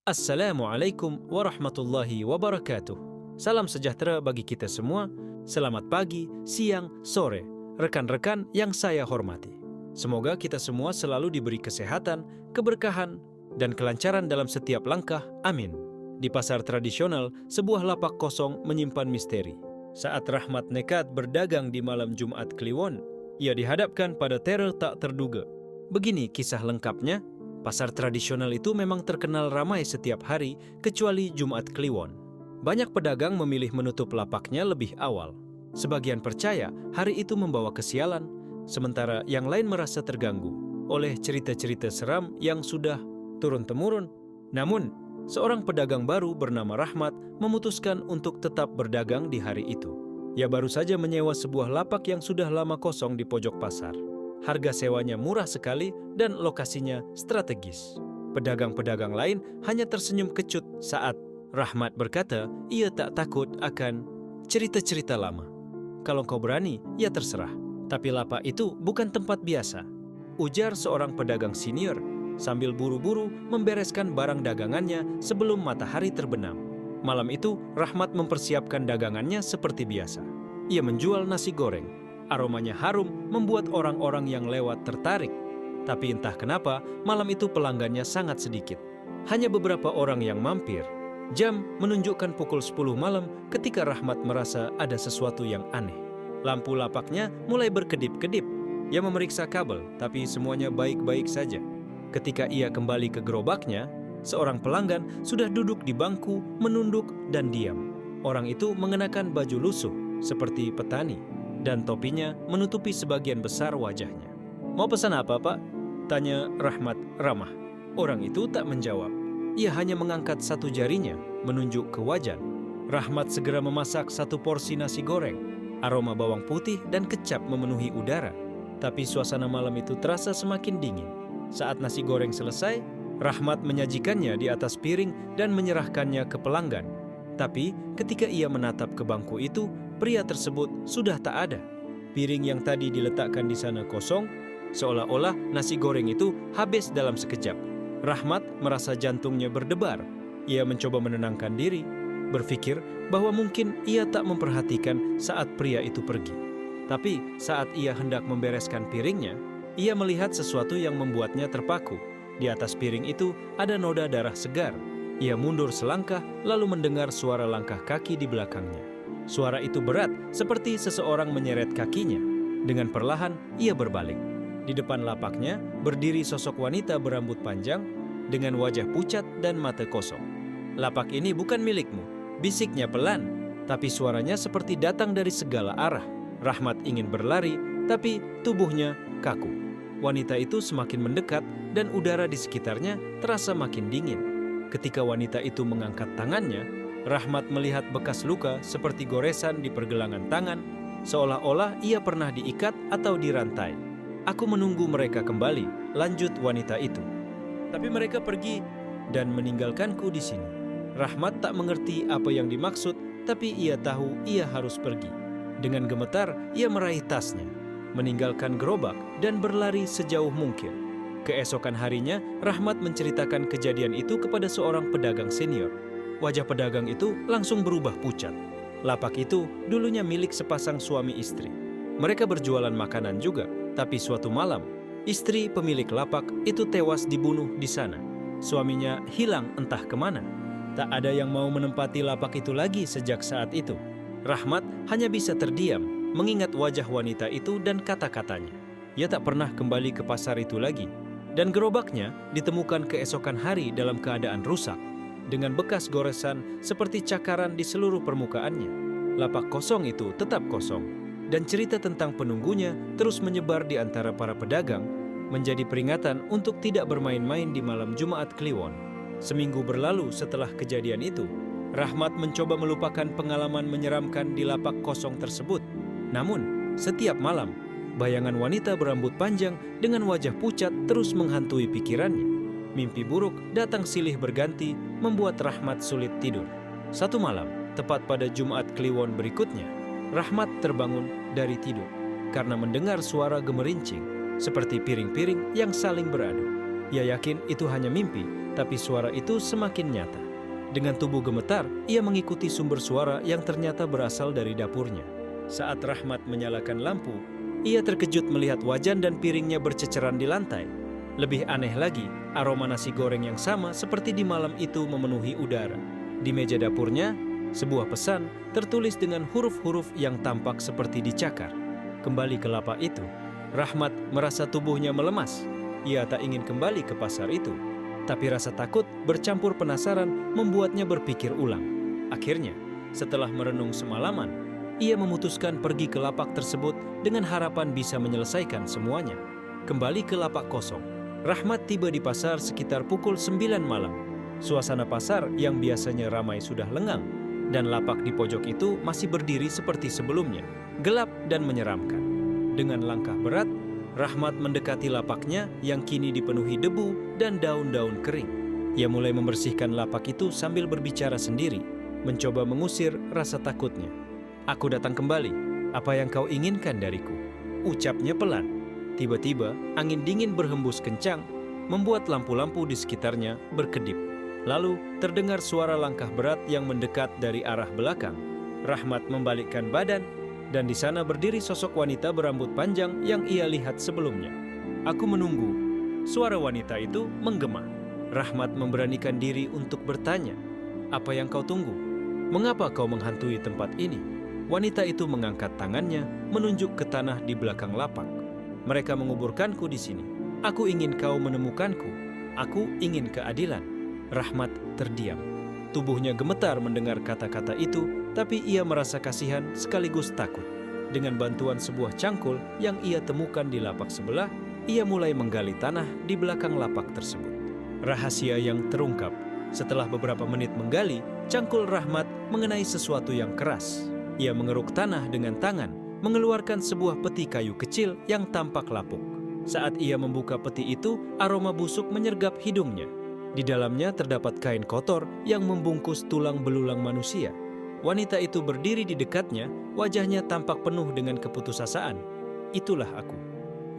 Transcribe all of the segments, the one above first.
Assalamualaikum warahmatullahi wabarakatuh. Salam sejahtera bagi kita semua. Selamat pagi, siang, sore, rekan-rekan yang saya hormati. Semoga kita semua selalu diberi kesehatan, keberkahan, dan kelancaran dalam setiap langkah. Amin. Di pasar tradisional, sebuah lapak kosong menyimpan misteri. Saat Rahmat nekat berdagang di malam Jumat Kliwon, ia dihadapkan pada teror tak terduga. Begini kisah lengkapnya. Pasar tradisional itu memang terkenal ramai setiap hari, kecuali Jumat Kliwon. Banyak pedagang memilih menutup lapaknya lebih awal. Sebagian percaya hari itu membawa kesialan, sementara yang lain merasa terganggu oleh cerita-cerita seram yang sudah turun-temurun. Namun, seorang pedagang baru bernama Rahmat memutuskan untuk tetap berdagang di hari itu. Ia baru saja menyewa sebuah lapak yang sudah lama kosong di pojok pasar. Harga sewanya murah sekali dan lokasinya strategis. Pedagang-pedagang lain hanya tersenyum kecut saat Rahmat berkata ia tak takut akan cerita-cerita lama. Kalau kau berani, ya terserah. Tapi lapak itu bukan tempat biasa, ujar seorang pedagang senior sambil buru-buru membereskan barang dagangannya sebelum matahari terbenam. Malam itu, Rahmat mempersiapkan dagangannya seperti biasa. Ia menjual nasi goreng. Aromanya harum membuat orang-orang yang lewat tertarik. Tapi entah kenapa, malam itu pelanggannya sangat sedikit. Hanya beberapa orang yang mampir. Jam menunjukkan pukul 10 malam ketika Rahmat merasa ada sesuatu yang aneh. Lampu lapaknya mulai berkedip-kedip. Ia memeriksa kabel, tapi semuanya baik-baik saja. Ketika ia kembali ke gerobaknya, seorang pelanggan sudah duduk di bangku, menunduk dan diam. Orang itu mengenakan baju lusuh seperti petani, dan topinya menutupi sebagian besar wajahnya. "Mau pesan apa, Pak?" tanya Rahmat ramah. Orang itu tak menjawab. Ia hanya mengangkat satu jarinya, menunjuk ke wajan. Rahmat segera memasak satu porsi nasi goreng. Aroma bawang putih dan kecap memenuhi udara. Tapi suasana malam itu terasa semakin dingin. Saat nasi goreng selesai, Rahmat menyajikannya di atas piring dan menyerahkannya ke pelanggan. Tapi ketika ia menatap ke bangku itu, pria tersebut sudah tak ada. Piring yang tadi diletakkan di sana kosong, seolah-olah nasi goreng itu habis dalam sekejap. Rahmat merasa jantungnya berdebar. Ia mencoba menenangkan diri, berpikir bahwa mungkin ia tak memperhatikan saat pria itu pergi. Tapi saat ia hendak membereskan piringnya, ia melihat sesuatu yang membuatnya terpaku. Di atas piring itu ada noda darah segar. Ia mundur selangkah, lalu mendengar suara langkah kaki di belakangnya. Suara itu berat, seperti seseorang menyeret kakinya. Dengan perlahan, ia berbalik. Di depan lapaknya, berdiri sosok wanita berambut panjang, dengan wajah pucat dan mata kosong. "Lapak ini bukan milikmu," bisiknya pelan, tapi suaranya seperti datang dari segala arah. Rahmat ingin berlari, tapi tubuhnya kaku. Wanita itu semakin mendekat, dan udara di sekitarnya terasa makin dingin. Ketika wanita itu mengangkat tangannya, Rahmat melihat bekas luka seperti goresan di pergelangan tangan, seolah-olah ia pernah diikat atau dirantai. "Aku menunggu mereka kembali," lanjut wanita itu. "Tapi mereka pergi dan meninggalkanku di sini." Rahmat tak mengerti apa yang dimaksud, tapi ia tahu ia harus pergi. Dengan gemetar, ia meraih tasnya, meninggalkan gerobak dan berlari sejauh mungkin. Keesokan harinya, Rahmat menceritakan kejadian itu kepada seorang pedagang senior. Wajah pedagang itu langsung berubah pucat. Lapak itu dulunya milik sepasang suami istri. Mereka berjualan makanan juga, tapi suatu malam, istri pemilik lapak itu tewas dibunuh di sana. Suaminya hilang entah kemana. Tak ada yang mau menempati lapak itu lagi sejak saat itu. Rahmat hanya bisa terdiam, mengingat wajah wanita itu dan kata-katanya. Ia tak pernah kembali ke pasar itu lagi. Dan gerobaknya ditemukan keesokan hari dalam keadaan rusak, dengan bekas goresan seperti cakaran di seluruh permukaannya. Lapak kosong itu tetap kosong, dan cerita tentang penunggunya terus menyebar di antara para pedagang, menjadi peringatan untuk tidak bermain-main di malam Jumat Kliwon. Seminggu berlalu setelah kejadian itu, Rahmat mencoba melupakan pengalaman menyeramkan di lapak kosong tersebut. Namun, setiap malam, bayangan wanita berambut panjang dengan wajah pucat terus menghantui pikirannya. Mimpi buruk datang silih berganti, membuat Rahmat sulit tidur. Satu malam, tepat pada Jumat Kliwon berikutnya, Rahmat terbangun dari tidur karena mendengar suara gemerincing, seperti piring-piring yang saling beradu. Ia yakin itu hanya mimpi, tapi suara itu semakin nyata. Dengan tubuh gemetar, ia mengikuti sumber suara yang ternyata berasal dari dapurnya. Saat Rahmat menyalakan lampu, ia terkejut melihat wajan dan piringnya berceceran di lantai. Lebih aneh lagi, aroma nasi goreng yang sama seperti di malam itu memenuhi udara. Di meja dapurnya, sebuah pesan tertulis dengan huruf-huruf yang tampak seperti dicakar. Kembali ke lapak itu, Rahmat merasa tubuhnya melemas. Ia tak ingin kembali ke pasar itu. Tapi rasa takut bercampur penasaran membuatnya berpikir ulang. Akhirnya, setelah merenung semalaman, ia memutuskan pergi ke lapak tersebut dengan harapan bisa menyelesaikan semuanya. Kembali ke lapak kosong, Rahmat tiba di pasar sekitar pukul 9 malam. Suasana pasar yang biasanya ramai sudah lengang, dan lapak di pojok itu masih berdiri seperti sebelumnya, gelap dan menyeramkan. Dengan langkah berat, Rahmat mendekati lapaknya yang kini dipenuhi debu dan daun-daun kering. Ia mulai membersihkan lapak itu sambil berbicara sendiri, mencoba mengusir rasa takutnya. "Aku datang kembali. Apa yang kau inginkan dariku?" ucapnya pelan. Tiba-tiba, angin dingin berhembus kencang, membuat lampu-lampu di sekitarnya berkedip. Lalu, terdengar suara langkah berat yang mendekat dari arah belakang. Rahmat membalikkan badan, dan di sana berdiri sosok wanita berambut panjang yang ia lihat sebelumnya. "Aku menunggu." Suara wanita itu menggema. Rahmat memberanikan diri untuk bertanya, "Apa yang kau tunggu? Mengapa kau menghantui tempat ini?" Wanita itu mengangkat tangannya, menunjuk ke tanah di belakang lapak. "Mereka menguburkanku di sini. Aku ingin kau menemukanku. Aku ingin keadilan." Rahmat terdiam. Tubuhnya gemetar mendengar kata-kata itu, tapi ia merasa kasihan sekaligus takut. Dengan bantuan sebuah cangkul yang ia temukan di lapak sebelah, ia mulai menggali tanah di belakang lapak tersebut. Rahasia yang terungkap. Setelah beberapa menit menggali, cangkul Rahmat mengenai sesuatu yang keras. Ia mengeruk tanah dengan tangan, mengeluarkan sebuah peti kayu kecil yang tampak lapuk. Saat ia membuka peti itu, aroma busuk menyergap hidungnya. Di dalamnya terdapat kain kotor yang membungkus tulang belulang manusia. Wanita itu berdiri di dekatnya, wajahnya tampak penuh dengan keputusasaan. "Itulah aku.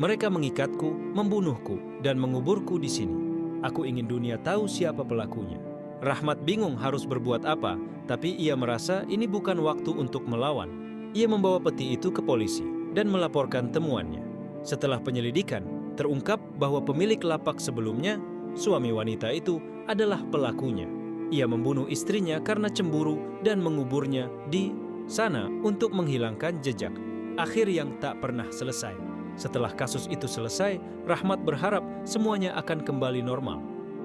Mereka mengikatku, membunuhku, dan menguburku di sini. Aku ingin dunia tahu siapa pelakunya." Rahmat bingung harus berbuat apa, tapi ia merasa ini bukan waktu untuk melawan. Ia membawa peti itu ke polisi dan melaporkan temuannya. Setelah penyelidikan, terungkap bahwa pemilik lapak sebelumnya, suami wanita itu, adalah pelakunya. Ia membunuh istrinya karena cemburu dan menguburnya di sana untuk menghilangkan jejak. Akhir yang tak pernah selesai. Setelah kasus itu selesai, Rahmat berharap semuanya akan kembali normal.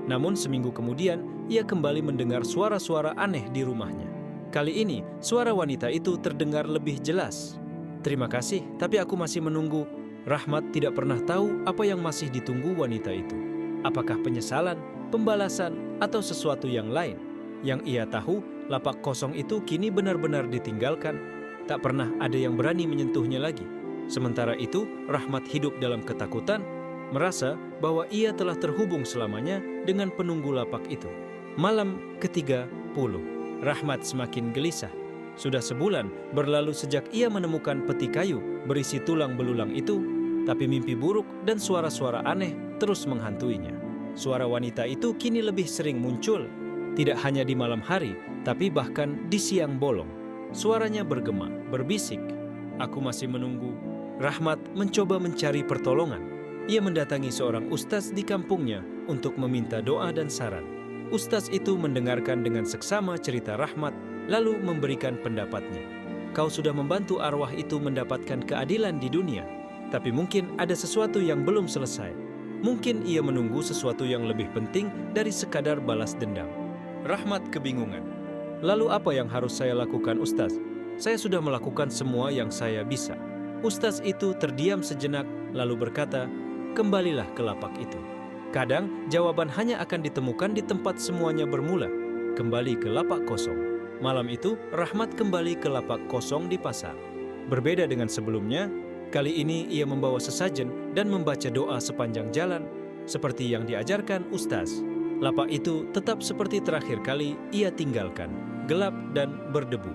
Namun seminggu kemudian, ia kembali mendengar suara-suara aneh di rumahnya. Kali ini, suara wanita itu terdengar lebih jelas. "Terima kasih, tapi aku masih menunggu." Rahmat tidak pernah tahu apa yang masih ditunggu wanita itu. Apakah penyesalan, pembalasan, atau sesuatu yang lain? Yang ia tahu, lapak kosong itu kini benar-benar ditinggalkan. Tak pernah ada yang berani menyentuhnya lagi. Sementara itu, Rahmat hidup dalam ketakutan, merasa bahwa ia telah terhubung selamanya dengan penunggu lapak itu. Malam ke-30, Rahmat semakin gelisah. Sudah sebulan berlalu sejak ia menemukan peti kayu berisi tulang belulang itu, tapi mimpi buruk dan suara-suara aneh terus menghantuinya. Suara wanita itu kini lebih sering muncul, tidak hanya di malam hari, tapi bahkan di siang bolong. Suaranya bergema, berbisik, "Aku masih menunggu." Rahmat mencoba mencari pertolongan. Ia mendatangi seorang ustaz di kampungnya untuk meminta doa dan saran. Ustaz itu mendengarkan dengan seksama cerita Rahmat, lalu memberikan pendapatnya. "Kau sudah membantu arwah itu mendapatkan keadilan di dunia, tapi mungkin ada sesuatu yang belum selesai. Mungkin ia menunggu sesuatu yang lebih penting dari sekadar balas dendam." Rahmat kebingungan. "Lalu apa yang harus saya lakukan, Ustaz? Saya sudah melakukan semua yang saya bisa." Ustaz itu terdiam sejenak, lalu berkata, "Kembalilah ke lapak itu. Kadang jawaban hanya akan ditemukan di tempat semuanya bermula. Kembali ke lapak kosong." Malam itu, Rahmat kembali ke lapak kosong di pasar. Berbeda dengan sebelumnya, kali ini ia membawa sesajen dan membaca doa sepanjang jalan, seperti yang diajarkan Ustaz. Lapak itu tetap seperti terakhir kali ia tinggalkan, gelap dan berdebu.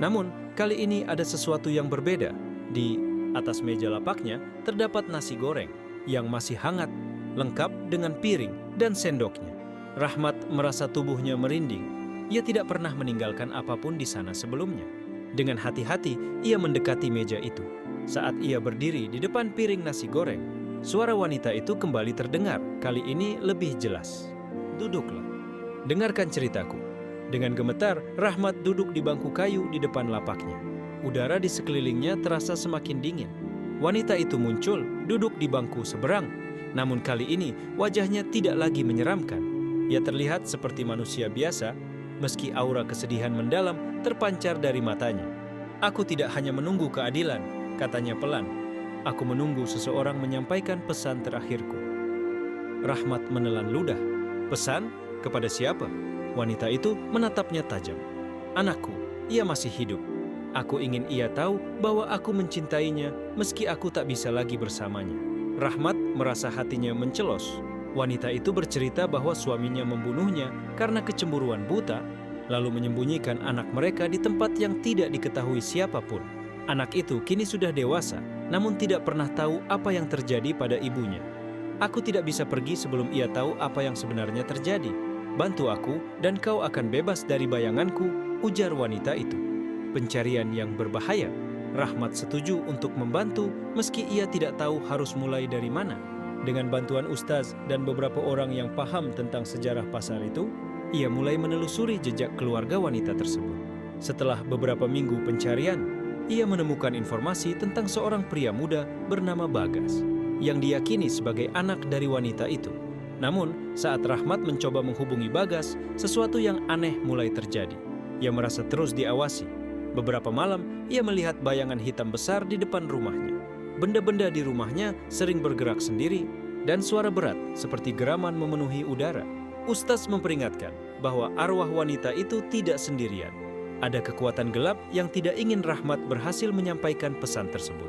Namun, kali ini ada sesuatu yang berbeda. Di atas meja lapaknya terdapat nasi goreng yang masih hangat. lengkap dengan piring dan sendoknya. Rahmat merasa tubuhnya merinding. Ia tidak pernah meninggalkan apapun di sana sebelumnya. Dengan hati-hati, ia mendekati meja itu. Saat ia berdiri di depan piring nasi goreng, suara wanita itu kembali terdengar, kali ini lebih jelas. "Duduklah. Dengarkan ceritaku." Dengan gemetar, Rahmat duduk di bangku kayu di depan lapaknya. Udara di sekelilingnya terasa semakin dingin. Wanita itu muncul, duduk di bangku seberang. Namun kali ini, wajahnya tidak lagi menyeramkan. Ia terlihat seperti manusia biasa, meski aura kesedihan mendalam terpancar dari matanya. "Aku tidak hanya menunggu keadilan," katanya pelan. "Aku menunggu seseorang menyampaikan pesan terakhirku." Rahmat menelan ludah. "Pesan? Kepada siapa?" Wanita itu menatapnya tajam. "Anakku, ia masih hidup. Aku ingin ia tahu bahwa aku mencintainya meski aku tak bisa lagi bersamanya." Rahmat merasa hatinya mencelos. Wanita itu bercerita bahwa suaminya membunuhnya karena kecemburuan buta, lalu menyembunyikan anak mereka di tempat yang tidak diketahui siapapun. Anak itu kini sudah dewasa, namun tidak pernah tahu apa yang terjadi pada ibunya. "Aku tidak bisa pergi sebelum ia tahu apa yang sebenarnya terjadi. Bantu aku dan kau akan bebas dari bayanganku," ujar wanita itu. Pencarian yang berbahaya. Rahmat setuju untuk membantu meski ia tidak tahu harus mulai dari mana. Dengan bantuan ustaz dan beberapa orang yang paham tentang sejarah pasar itu, ia mulai menelusuri jejak keluarga wanita tersebut. Setelah beberapa minggu pencarian, ia menemukan informasi tentang seorang pria muda bernama Bagas, yang diyakini sebagai anak dari wanita itu. Namun, saat Rahmat mencoba menghubungi Bagas, sesuatu yang aneh mulai terjadi. Ia merasa terus diawasi. Beberapa malam, ia melihat bayangan hitam besar di depan rumahnya. Benda-benda di rumahnya sering bergerak sendiri, dan suara berat seperti geraman memenuhi udara. Ustaz memperingatkan bahwa arwah wanita itu tidak sendirian. Ada kekuatan gelap yang tidak ingin Rahmat berhasil menyampaikan pesan tersebut.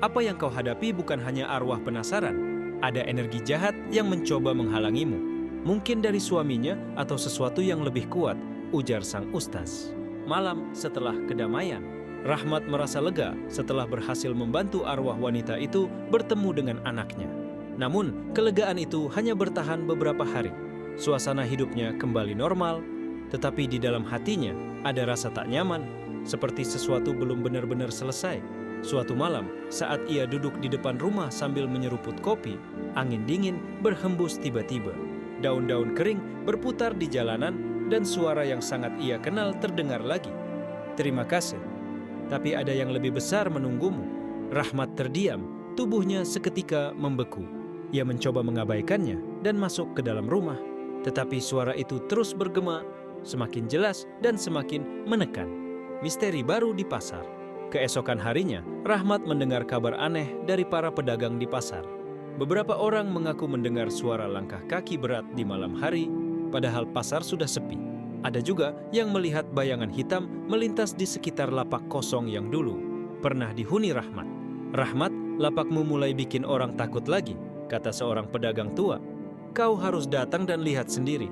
"Apa yang kau hadapi bukan hanya arwah penasaran. Ada energi jahat yang mencoba menghalangimu. Mungkin dari suaminya atau sesuatu yang lebih kuat," ujar sang ustaz. Malam setelah kedamaian, Rahmat merasa lega setelah berhasil membantu arwah wanita itu bertemu dengan anaknya. Namun, kelegaan itu hanya bertahan beberapa hari. Suasana hidupnya kembali normal, tetapi di dalam hatinya ada rasa tak nyaman, seperti sesuatu belum benar-benar selesai. Suatu malam, saat ia duduk di depan rumah sambil menyeruput kopi, angin dingin berhembus tiba-tiba. Daun-daun kering berputar di jalanan dan suara yang sangat ia kenal terdengar lagi. "Terima kasih, tapi ada yang lebih besar menunggumu." Rahmat terdiam, tubuhnya seketika membeku. Ia mencoba mengabaikannya dan masuk ke dalam rumah, tetapi suara itu terus bergema, semakin jelas dan semakin menekan. Misteri baru di pasar. Keesokan harinya, Rahmat mendengar kabar aneh dari para pedagang di pasar. Beberapa orang mengaku mendengar suara langkah kaki berat di malam hari, padahal pasar sudah sepi. Ada juga yang melihat bayangan hitam melintas di sekitar lapak kosong yang dulu pernah dihuni Rahmat. "Rahmat, lapakmu mulai bikin orang takut lagi," kata seorang pedagang tua. "Kau harus datang dan lihat sendiri."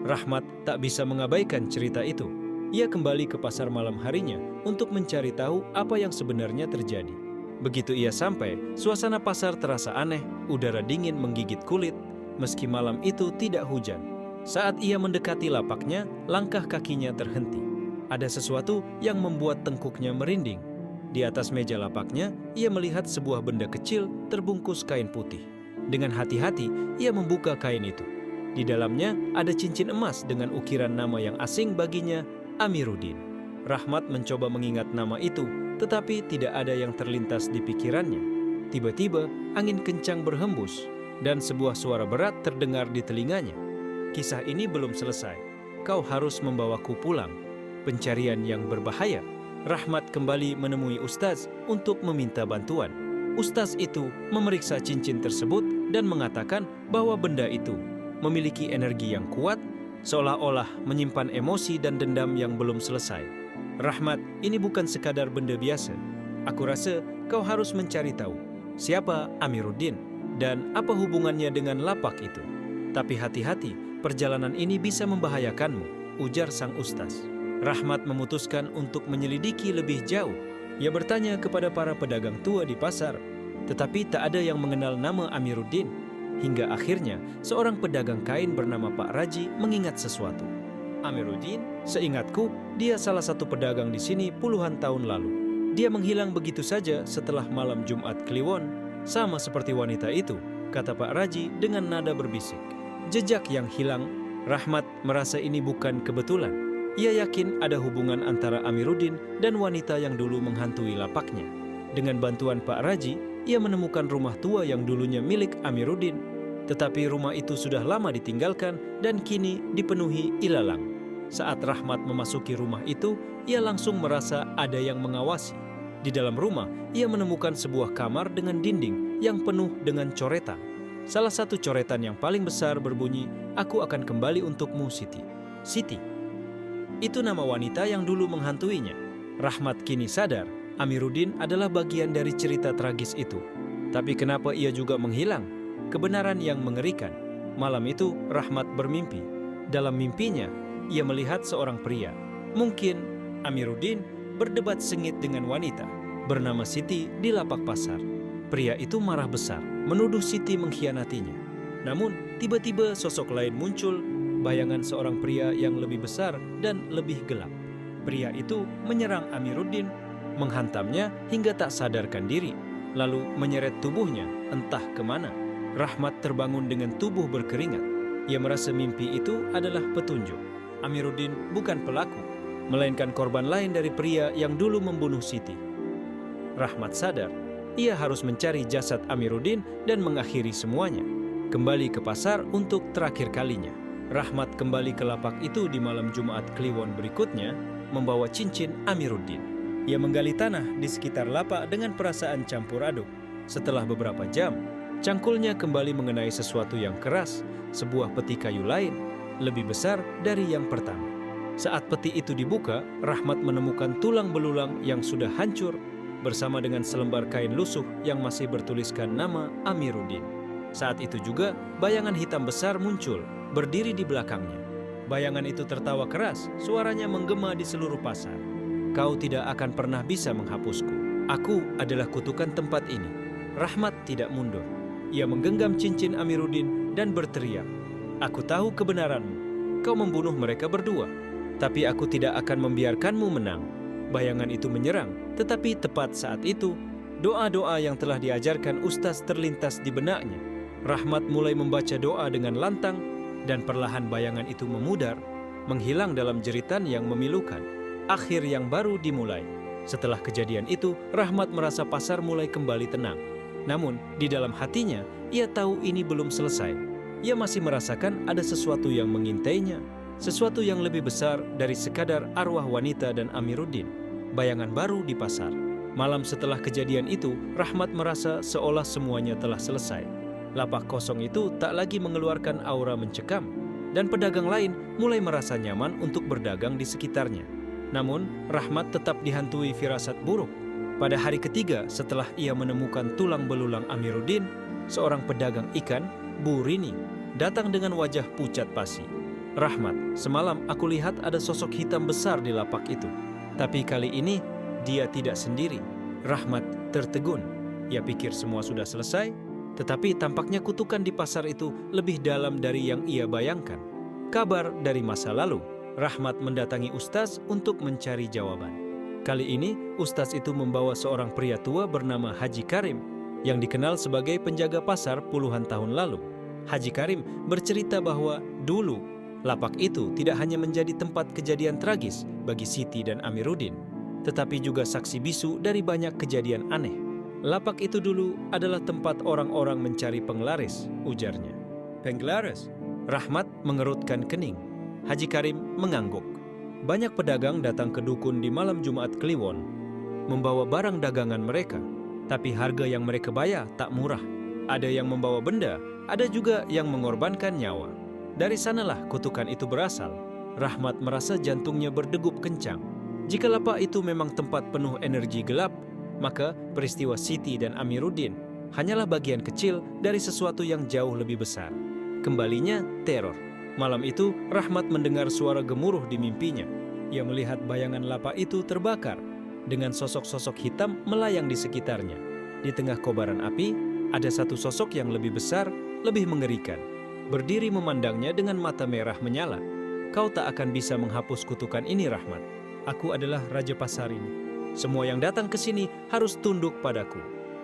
Rahmat tak bisa mengabaikan cerita itu. Ia kembali ke pasar malam harinya untuk mencari tahu apa yang sebenarnya terjadi. Begitu ia sampai, suasana pasar terasa aneh, udara dingin menggigit kulit, meski malam itu tidak hujan. Saat ia mendekati lapaknya, langkah kakinya terhenti. Ada sesuatu yang membuat tengkuknya merinding. Di atas meja lapaknya, ia melihat sebuah benda kecil terbungkus kain putih. Dengan hati-hati, ia membuka kain itu. Di dalamnya ada cincin emas dengan ukiran nama yang asing baginya, Amiruddin. Rahmat mencoba mengingat nama itu, tetapi tidak ada yang terlintas di pikirannya. Tiba-tiba, angin kencang berhembus, dan sebuah suara berat terdengar di telinganya. "Kisah ini belum selesai. Kau harus membawaku pulang." Pencarian yang berbahaya. Rahmat kembali menemui ustaz untuk meminta bantuan. Ustaz itu memeriksa cincin tersebut dan mengatakan bahwa benda itu memiliki energi yang kuat, seolah-olah menyimpan emosi dan dendam yang belum selesai. "Rahmat, ini bukan sekadar benda biasa. Aku rasa kau harus mencari tahu siapa Amiruddin dan apa hubungannya dengan lapak itu. Tapi hati-hati, perjalanan ini bisa membahayakanmu," ujar sang ustaz. Rahmat memutuskan untuk menyelidiki lebih jauh. Ia bertanya kepada para pedagang tua di pasar, tetapi tak ada yang mengenal nama Amiruddin. hingga akhirnya seorang pedagang kain bernama Pak Raji mengingat sesuatu. Amiruddin, seingatku, dia salah satu pedagang di sini puluhan tahun lalu. Dia menghilang begitu saja setelah malam Jumat Kliwon, sama seperti wanita itu, kata Pak Raji dengan nada berbisik. Jejak yang hilang, Rahmat merasa ini bukan kebetulan. Ia yakin ada hubungan antara Amiruddin dan wanita yang dulu menghantui lapaknya. Dengan bantuan Pak Raji, ia menemukan rumah tua yang dulunya milik Amiruddin. Tetapi rumah itu sudah lama ditinggalkan dan kini dipenuhi ilalang. Saat Rahmat memasuki rumah itu, ia langsung merasa ada yang mengawasi. Di dalam rumah, ia menemukan sebuah kamar dengan dinding yang penuh dengan coretan. Salah satu coretan yang paling besar berbunyi, "Aku akan kembali untukmu, Siti." Siti. Itu nama wanita yang dulu menghantuinya. Rahmat kini sadar, Amiruddin adalah bagian dari cerita tragis itu. Tapi kenapa ia juga menghilang? Kebenaran yang mengerikan. Malam itu, Rahmat bermimpi. Dalam mimpinya, ia melihat seorang pria. Mungkin Amiruddin berdebat sengit dengan wanita bernama Siti di lapak pasar. Pria itu marah besar, menuduh Siti mengkhianatinya. Namun, tiba-tiba sosok lain muncul, bayangan seorang pria yang lebih besar dan lebih gelap. Pria itu menyerang Amiruddin, menghantamnya hingga tak sadarkan diri, lalu menyeret tubuhnya entah kemana. Rahmat terbangun dengan tubuh berkeringat. Ia merasa mimpi itu adalah petunjuk. Amiruddin bukan pelaku, melainkan korban lain dari pria yang dulu membunuh Siti. Rahmat sadar, ia harus mencari jasad Amiruddin dan mengakhiri semuanya. Kembali ke pasar untuk terakhir kalinya. Rahmat kembali ke lapak itu di malam Jumat Kliwon berikutnya, membawa cincin Amiruddin. Ia menggali tanah di sekitar lapak dengan perasaan campur aduk. Setelah beberapa jam, cangkulnya kembali mengenai sesuatu yang keras, sebuah peti kayu lain, lebih besar dari yang pertama. Saat peti itu dibuka, Rahmat menemukan tulang belulang yang sudah hancur bersama dengan selembar kain lusuh yang masih bertuliskan nama Amiruddin. Saat itu juga, bayangan hitam besar muncul, berdiri di belakangnya. Bayangan itu tertawa keras, suaranya menggema di seluruh pasar. "Kau tidak akan pernah bisa menghapusku. Aku adalah kutukan tempat ini." Rahmat tidak mundur. Ia menggenggam cincin Amiruddin dan berteriak, "Aku tahu kebenaranmu. Kau membunuh mereka berdua. Tapi aku tidak akan membiarkanmu menang." Bayangan itu menyerang, tetapi tepat saat itu, doa-doa yang telah diajarkan Ustaz terlintas di benaknya. Rahmat mulai membaca doa dengan lantang, dan perlahan bayangan itu memudar, menghilang dalam jeritan yang memilukan. Akhir yang baru dimulai. Setelah kejadian itu, Rahmat merasa pasar mulai kembali tenang. Namun, di dalam hatinya, ia tahu ini belum selesai. Ia masih merasakan ada sesuatu yang mengintainya, sesuatu yang lebih besar dari sekadar arwah wanita dan Amiruddin. Bayangan baru di pasar. Malam setelah kejadian itu, Rahmat merasa seolah semuanya telah selesai. Lapak kosong itu tak lagi mengeluarkan aura mencekam, dan pedagang lain mulai merasa nyaman untuk berdagang di sekitarnya. Namun, Rahmat tetap dihantui firasat buruk. Pada hari ketiga setelah ia menemukan tulang belulang Amiruddin, seorang pedagang ikan, Bu Rini, datang dengan wajah pucat pasi. "Rahmat, semalam aku lihat ada sosok hitam besar di lapak itu. Tapi kali ini, dia tidak sendiri." Rahmat tertegun. Ia pikir semua sudah selesai, tetapi tampaknya kutukan di pasar itu lebih dalam dari yang ia bayangkan. Kabar dari masa lalu, Rahmat mendatangi Ustaz untuk mencari jawaban. Kali ini, Ustaz itu membawa seorang pria tua bernama Haji Karim, yang dikenal sebagai penjaga pasar puluhan tahun lalu. Haji Karim bercerita bahwa dulu, lapak itu tidak hanya menjadi tempat kejadian tragis bagi Siti dan Amiruddin, tetapi juga saksi bisu dari banyak kejadian aneh. "Lapak itu dulu adalah tempat orang-orang mencari penglaris," ujarnya. "Penglaris?" Rahmat mengerutkan kening. Haji Karim mengangguk. Banyak pedagang datang ke dukun di malam Jumat Kliwon, membawa barang dagangan mereka, tapi harga yang mereka bayar tak murah. Ada yang membawa benda, ada juga yang mengorbankan nyawa. Dari sanalah kutukan itu berasal. Rahmat merasa jantungnya berdegup kencang. Jika lapak itu memang tempat penuh energi gelap, maka peristiwa Siti dan Amiruddin hanyalah bagian kecil dari sesuatu yang jauh lebih besar. Kembalinya teror. Malam itu, Rahmat mendengar suara gemuruh di mimpinya. Ia melihat bayangan lapak itu terbakar, dengan sosok-sosok hitam melayang di sekitarnya. Di tengah kobaran api, ada satu sosok yang lebih besar, lebih mengerikan. Berdiri memandangnya dengan mata merah menyala. Kau tak akan bisa menghapus kutukan ini, Rahmat. Aku adalah raja pasar ini. Semua yang datang ke sini harus tunduk padaku.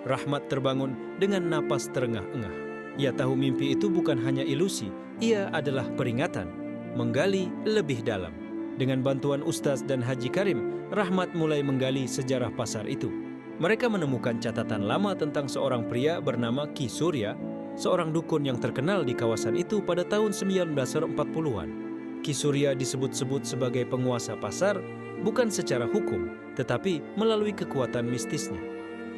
Rahmat terbangun dengan napas terengah-engah. Ia tahu mimpi itu bukan hanya ilusi, ia adalah peringatan. Menggali lebih dalam. Dengan bantuan Ustaz dan Haji Karim, Rahmat mulai menggali sejarah pasar itu. Mereka menemukan catatan lama tentang seorang pria bernama Ki Surya, seorang dukun yang terkenal di kawasan itu pada tahun 1940-an. Ki Surya disebut-sebut sebagai penguasa pasar, bukan secara hukum, tetapi melalui kekuatan mistisnya.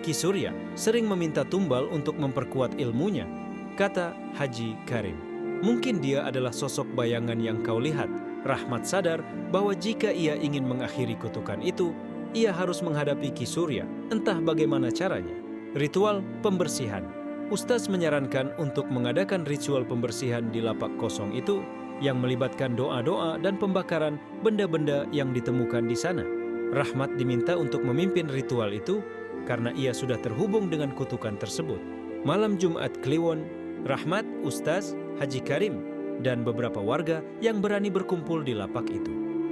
Ki Surya sering meminta tumbal untuk memperkuat ilmunya, kata Haji Karim. Mungkin dia adalah sosok bayangan yang kau lihat. Rahmat sadar bahwa jika ia ingin mengakhiri kutukan itu, ia harus menghadapi Ki Surya, entah bagaimana caranya. Ritual pembersihan. Ustaz menyarankan untuk mengadakan ritual pembersihan di lapak kosong itu yang melibatkan doa-doa dan pembakaran benda-benda yang ditemukan di sana. Rahmat diminta untuk memimpin ritual itu karena ia sudah terhubung dengan kutukan tersebut. Malam Jumat Kliwon, Rahmat, Ustaz, Haji Karim, dan beberapa warga yang berani berkumpul di lapak itu.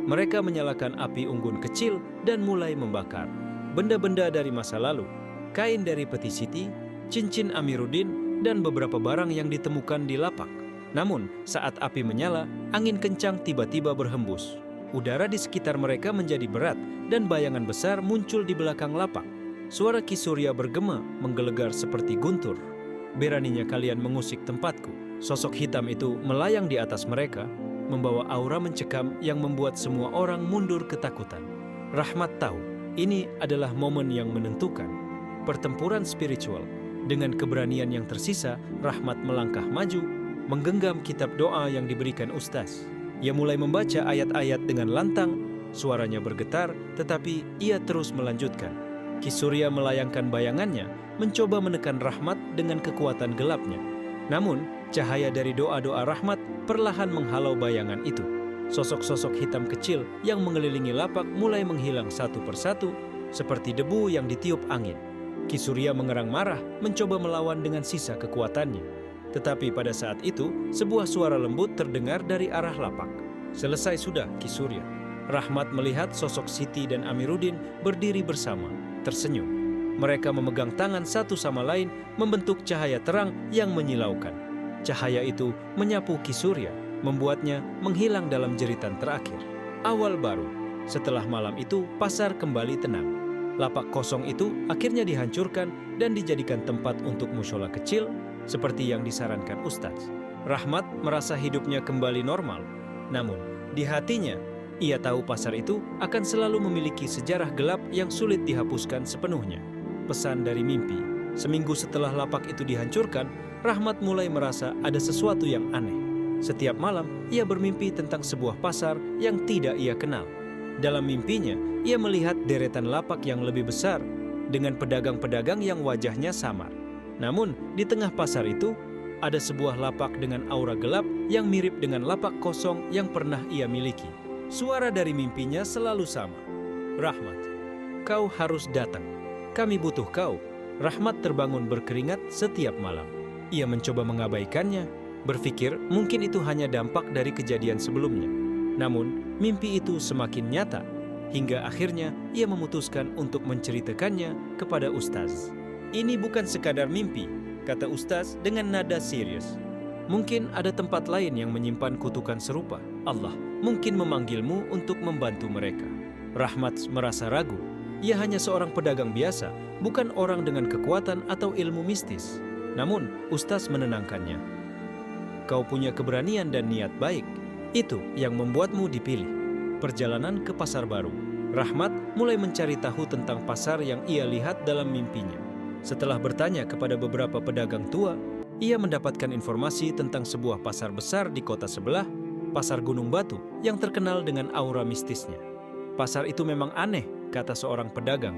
Mereka menyalakan api unggun kecil dan mulai membakar benda-benda dari masa lalu, kain dari Peti Siti, cincin Amiruddin, dan beberapa barang yang ditemukan di lapak. Namun, saat api menyala, angin kencang tiba-tiba berhembus. Udara di sekitar mereka menjadi berat dan bayangan besar muncul di belakang lapak. Suara Ki Surya bergema, menggelegar seperti guntur. Beraninya kalian mengusik tempatku. Sosok hitam itu melayang di atas mereka, membawa aura mencekam yang membuat semua orang mundur ketakutan. Rahmat tahu, ini adalah momen yang menentukan. Pertempuran spiritual. Dengan keberanian yang tersisa, Rahmat melangkah maju, menggenggam kitab doa yang diberikan Ustaz. Ia mulai membaca ayat-ayat dengan lantang, suaranya bergetar, tetapi ia terus melanjutkan. Ki Surya melayangkan bayangannya, mencoba menekan Rahmat dengan kekuatan gelapnya. Namun, cahaya dari doa-doa Rahmat perlahan menghalau bayangan itu. Sosok-sosok hitam kecil yang mengelilingi lapak mulai menghilang satu persatu, seperti debu yang ditiup angin. Ki Surya mengerang marah, mencoba melawan dengan sisa kekuatannya. Tetapi pada saat itu, sebuah suara lembut terdengar dari arah lapak. Selesai sudah, Ki Surya. Rahmat melihat sosok Siti dan Amiruddin berdiri bersama, tersenyum. Mereka memegang tangan satu sama lain, membentuk cahaya terang yang menyilaukan. Cahaya itu menyapu Ki Surya, membuatnya menghilang dalam jeritan terakhir. Awal baru. Setelah malam itu, pasar kembali tenang. Lapak kosong itu akhirnya dihancurkan dan dijadikan tempat untuk mushola kecil, seperti yang disarankan Ustaz. Rahmat merasa hidupnya kembali normal. Namun, di hatinya, ia tahu pasar itu akan selalu memiliki sejarah gelap yang sulit dihapuskan sepenuhnya. Pesan dari mimpi. Seminggu setelah lapak itu dihancurkan, Rahmat mulai merasa ada sesuatu yang aneh. Setiap malam, ia bermimpi tentang sebuah pasar yang tidak ia kenal. Dalam mimpinya, ia melihat deretan lapak yang lebih besar dengan pedagang-pedagang yang wajahnya samar. Namun, di tengah pasar itu, ada sebuah lapak dengan aura gelap yang mirip dengan lapak kosong yang pernah ia miliki. Suara dari mimpinya selalu sama. Rahmat, kau harus datang. Kami butuh kau. Rahmat terbangun berkeringat setiap malam. Ia mencoba mengabaikannya, berpikir mungkin itu hanya dampak dari kejadian sebelumnya. Namun, mimpi itu semakin nyata, hingga akhirnya ia memutuskan untuk menceritakannya kepada Ustaz. Ini bukan sekadar mimpi, kata Ustaz dengan nada serius. Mungkin ada tempat lain yang menyimpan kutukan serupa. Allah mungkin memanggilmu untuk membantu mereka. Rahmat merasa ragu. Ia hanya seorang pedagang biasa, bukan orang dengan kekuatan atau ilmu mistis. Namun, Ustaz menenangkannya. Kau punya keberanian dan niat baik. Itu yang membuatmu dipilih. Perjalanan ke pasar baru. Rahmat mulai mencari tahu tentang pasar yang ia lihat dalam mimpinya. Setelah bertanya kepada beberapa pedagang tua, ia mendapatkan informasi tentang sebuah pasar besar di kota sebelah, Pasar Gunung Batu, yang terkenal dengan aura mistisnya. Pasar itu memang aneh, kata seorang pedagang.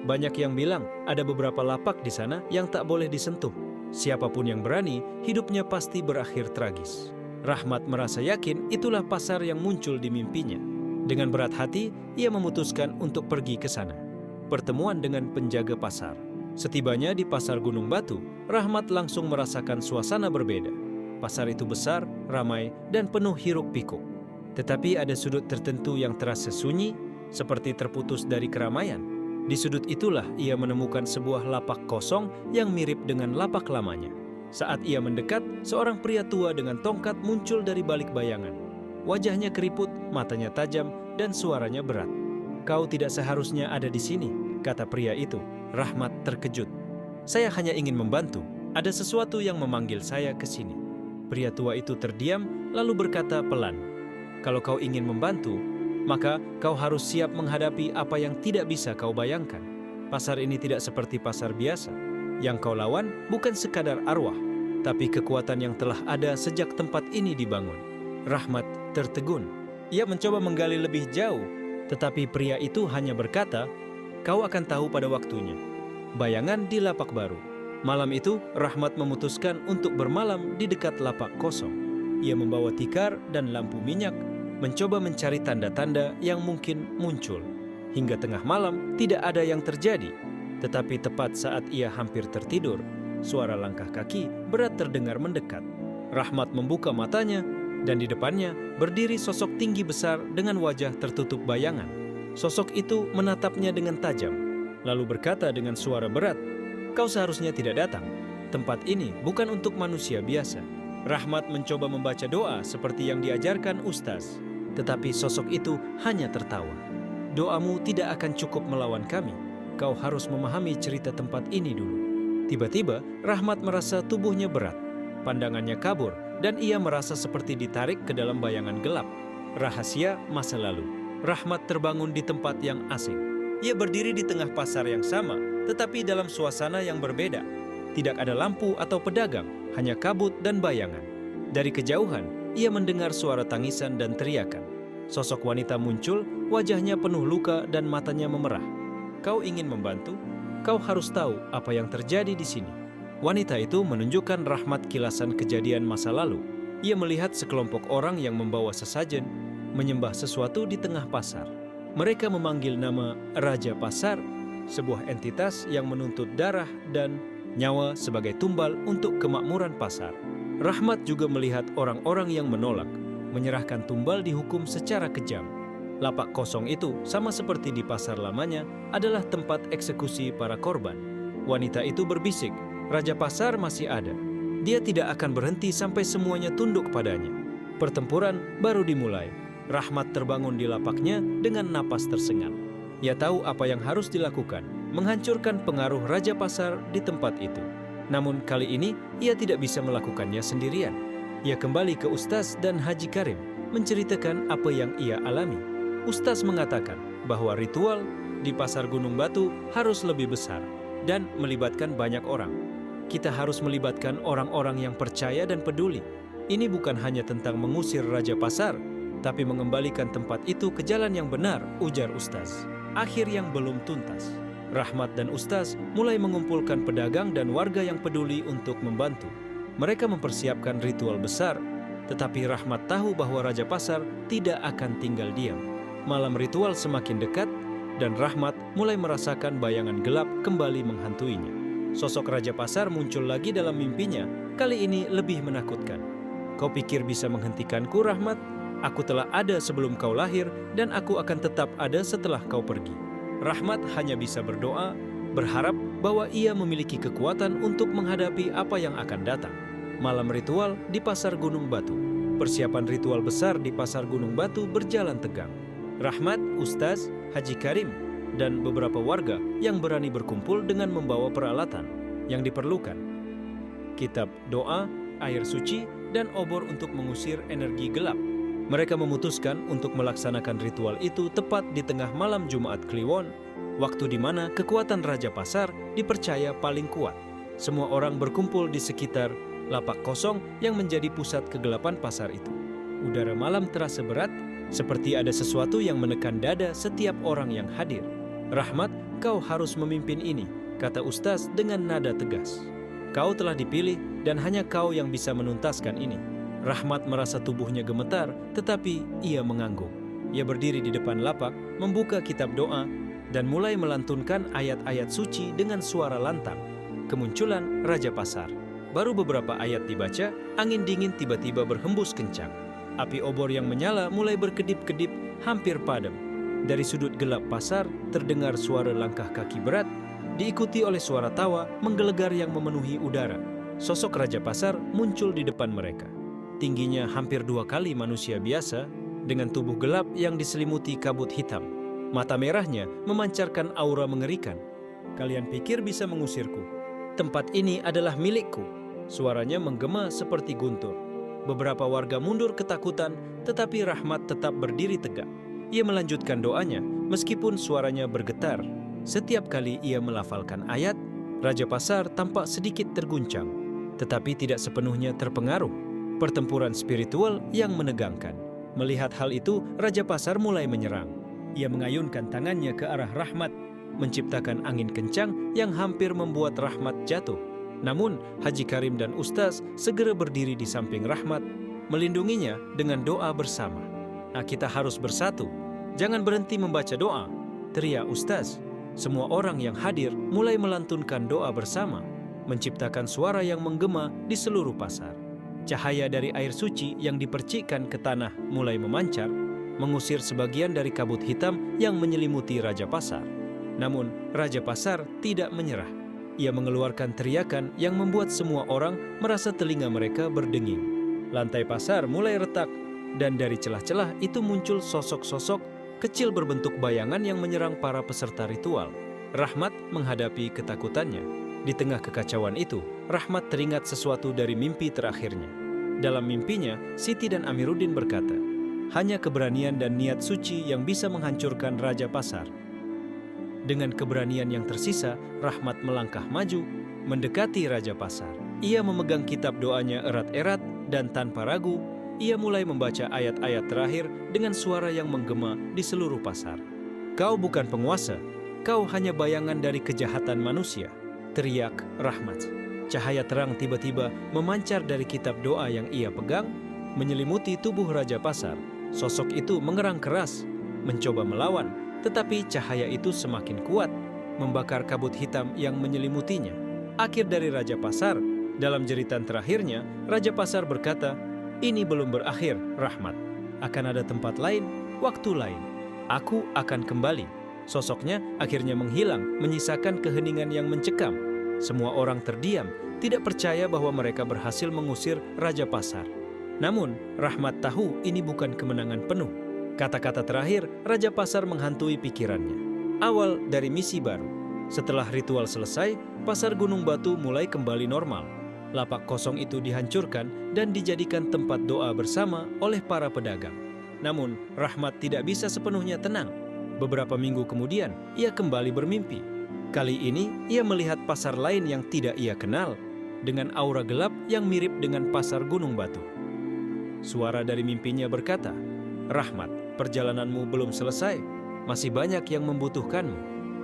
Banyak yang bilang ada beberapa lapak di sana yang tak boleh disentuh. Siapapun yang berani, hidupnya pasti berakhir tragis. Rahmat merasa yakin itulah pasar yang muncul di mimpinya. Dengan berat hati, ia memutuskan untuk pergi ke sana. Pertemuan dengan penjaga pasar. Setibanya di Pasar Gunung Batu, Rahmat langsung merasakan suasana berbeda. Pasar itu besar, ramai, dan penuh hiruk-pikuk. Tetapi ada sudut tertentu yang terasa sunyi, seperti terputus dari keramaian. Di sudut itulah ia menemukan sebuah lapak kosong yang mirip dengan lapak lamanya. Saat ia mendekat, seorang pria tua dengan tongkat muncul dari balik bayangan. Wajahnya keriput, matanya tajam, dan suaranya berat. "Kau tidak seharusnya ada di sini," kata pria itu. Rahmat terkejut. "Saya hanya ingin membantu. Ada sesuatu yang memanggil saya ke sini." Pria tua itu terdiam, lalu berkata pelan, "Kalau kau ingin membantu, maka kau harus siap menghadapi apa yang tidak bisa kau bayangkan. Pasar ini tidak seperti pasar biasa. Yang kau lawan bukan sekadar arwah, tapi kekuatan yang telah ada sejak tempat ini dibangun." Rahmat tertegun. Ia mencoba menggali lebih jauh, tetapi pria itu hanya berkata, "Kau akan tahu pada waktunya." Bayangan di lapak baru. Malam itu, Rahmat memutuskan untuk bermalam di dekat lapak kosong. Ia membawa tikar dan lampu minyak, mencoba mencari tanda-tanda yang mungkin muncul. Hingga tengah malam, tidak ada yang terjadi. Tetapi tepat saat ia hampir tertidur, suara langkah kaki berat terdengar mendekat. Rahmat membuka matanya, dan di depannya berdiri sosok tinggi besar dengan wajah tertutup bayangan. Sosok itu menatapnya dengan tajam, lalu berkata dengan suara berat, "Kau seharusnya tidak datang. Tempat ini bukan untuk manusia biasa." Rahmat mencoba membaca doa seperti yang diajarkan Ustaz, tetapi sosok itu hanya tertawa. "Doamu tidak akan cukup melawan kami. Kau harus memahami cerita tempat ini dulu." Tiba-tiba, Rahmat merasa tubuhnya berat. Pandangannya kabur, dan ia merasa seperti ditarik ke dalam bayangan gelap. Rahasia masa lalu. Rahmat terbangun di tempat yang asing. Ia berdiri di tengah pasar yang sama, tetapi dalam suasana yang berbeda. Tidak ada lampu atau pedagang, hanya kabut dan bayangan. Dari kejauhan, ia mendengar suara tangisan dan teriakan. Sosok wanita muncul, wajahnya penuh luka dan matanya memerah. "Kau ingin membantu? Kau harus tahu apa yang terjadi di sini." Wanita itu menunjukkan Rahmat kilasan kejadian masa lalu. Ia melihat sekelompok orang yang membawa sesajen, menyembah sesuatu di tengah pasar. Mereka memanggil nama Raja Pasar, sebuah entitas yang menuntut darah dan nyawa sebagai tumbal untuk kemakmuran pasar. Rahmat juga melihat orang-orang yang menolak, menyerahkan tumbal dihukum secara kejam. Lapak kosong itu, sama seperti di pasar lamanya, adalah tempat eksekusi para korban. Wanita itu berbisik, Raja Pasar masih ada. Dia tidak akan berhenti sampai semuanya tunduk padanya. Pertempuran baru dimulai. Rahmat terbangun di lapaknya dengan napas tersengal. Ia tahu apa yang harus dilakukan, menghancurkan pengaruh Raja Pasar di tempat itu. Namun kali ini, ia tidak bisa melakukannya sendirian. Ia kembali ke Ustaz dan Haji Karim, menceritakan apa yang ia alami. Ustaz mengatakan bahwa ritual di Pasar Gunung Batu harus lebih besar dan melibatkan banyak orang. Kita harus melibatkan orang-orang yang percaya dan peduli. Ini bukan hanya tentang mengusir Raja Pasar, tapi mengembalikan tempat itu ke jalan yang benar, ujar Ustaz. Akhir yang belum tuntas. Rahmat dan Ustaz mulai mengumpulkan pedagang dan warga yang peduli untuk membantu. Mereka mempersiapkan ritual besar, tetapi Rahmat tahu bahwa Raja Pasar tidak akan tinggal diam. Malam ritual semakin dekat, dan Rahmat mulai merasakan bayangan gelap kembali menghantuinya. Sosok Raja Pasar muncul lagi dalam mimpinya, kali ini lebih menakutkan. "Kau pikir bisa menghentikanku, Rahmat? Aku telah ada sebelum kau lahir, dan aku akan tetap ada setelah kau pergi." Rahmat hanya bisa berdoa, berharap bahwa ia memiliki kekuatan untuk menghadapi apa yang akan datang. Malam ritual di Pasar Gunung Batu. Persiapan ritual besar di Pasar Gunung Batu berjalan tegang. Rahmat, Ustaz, Haji Karim, dan beberapa warga yang berani berkumpul dengan membawa peralatan yang diperlukan. Kitab doa, air suci, dan obor untuk mengusir energi gelap. Mereka memutuskan untuk melaksanakan ritual itu tepat di tengah malam Jumat Kliwon, waktu di mana kekuatan Raja Pasar dipercaya paling kuat. Semua orang berkumpul di sekitar lapak kosong yang menjadi pusat kegelapan pasar itu. Udara malam terasa berat, seperti ada sesuatu yang menekan dada setiap orang yang hadir. "Rahmat, kau harus memimpin ini," kata Ustaz dengan nada tegas. "Kau telah dipilih dan hanya kau yang bisa menuntaskan ini." Rahmat merasa tubuhnya gemetar, tetapi ia mengangguk. Ia berdiri di depan lapak, membuka kitab doa, dan mulai melantunkan ayat-ayat suci dengan suara lantang. Kemunculan Raja Pasar. Baru beberapa ayat dibaca, angin dingin tiba-tiba berhembus kencang. Api obor yang menyala mulai berkedip-kedip, hampir padam. Dari sudut gelap pasar, terdengar suara langkah kaki berat, diikuti oleh suara tawa menggelegar yang memenuhi udara. Sosok Raja Pasar muncul di depan mereka. Tingginya hampir 2 kali manusia biasa, dengan tubuh gelap yang diselimuti kabut hitam. Mata merahnya memancarkan aura mengerikan. Kalian pikir bisa mengusirku? Tempat ini adalah milikku. Suaranya menggema seperti guntur. Beberapa warga mundur ketakutan, tetapi Rahmat tetap berdiri tegak. Ia melanjutkan doanya, meskipun suaranya bergetar. Setiap kali ia melafalkan ayat, Raja Pasar tampak sedikit terguncang, tetapi tidak sepenuhnya terpengaruh. Pertempuran spiritual yang menegangkan. Melihat hal itu, Raja Pasar mulai menyerang. Ia mengayunkan tangannya ke arah Rahmat, menciptakan angin kencang yang hampir membuat Rahmat jatuh. Namun, Haji Karim dan Ustaz segera berdiri di samping Rahmat, melindunginya dengan doa bersama. Nah, kita harus bersatu. Jangan berhenti membaca doa, teriak Ustaz. Semua orang yang hadir mulai melantunkan doa bersama, menciptakan suara yang menggema di seluruh pasar. Cahaya dari air suci yang dipercikkan ke tanah mulai memancar, mengusir sebagian dari kabut hitam yang menyelimuti Raja Pasar. Namun, Raja Pasar tidak menyerah. Ia mengeluarkan teriakan yang membuat semua orang merasa telinga mereka berdenging. Lantai pasar mulai retak, dan dari celah-celah itu muncul sosok-sosok kecil berbentuk bayangan yang menyerang para peserta ritual. Rahmat menghadapi ketakutannya. Di tengah kekacauan itu, Rahmat teringat sesuatu dari mimpi terakhirnya. Dalam mimpinya, Siti dan Amiruddin berkata, hanya keberanian dan niat suci yang bisa menghancurkan Raja Pasar. Dengan keberanian yang tersisa, Rahmat melangkah maju, mendekati Raja Pasar. Ia memegang kitab doanya erat-erat dan tanpa ragu, ia mulai membaca ayat-ayat terakhir dengan suara yang menggema di seluruh pasar. Kau bukan penguasa, kau hanya bayangan dari kejahatan manusia, teriak Rahmat. Cahaya terang tiba-tiba memancar dari kitab doa yang ia pegang, menyelimuti tubuh Raja Pasar. Sosok itu mengerang keras, mencoba melawan, tetapi cahaya itu semakin kuat, membakar kabut hitam yang menyelimutinya. Akhir dari Raja Pasar, dalam jeritan terakhirnya, Raja Pasar berkata, ini belum berakhir, Rahmat. Akan ada tempat lain, waktu lain. Aku akan kembali. Sosoknya akhirnya menghilang, menyisakan keheningan yang mencekam. Semua orang terdiam, tidak percaya bahwa mereka berhasil mengusir Raja Pasar. Namun, Rahmat tahu ini bukan kemenangan penuh. Kata-kata terakhir, Raja Pasar menghantui pikirannya. Awal dari misi baru. Setelah ritual selesai, pasar Gunung Batu mulai kembali normal. Lapak kosong itu dihancurkan dan dijadikan tempat doa bersama oleh para pedagang. Namun, Rahmat tidak bisa sepenuhnya tenang. Beberapa minggu kemudian, ia kembali bermimpi. Kali ini, ia melihat pasar lain yang tidak ia kenal, dengan aura gelap yang mirip dengan pasar Gunung Batu. Suara dari mimpinya berkata, Rahmat, perjalananmu belum selesai, masih banyak yang membutuhkanmu.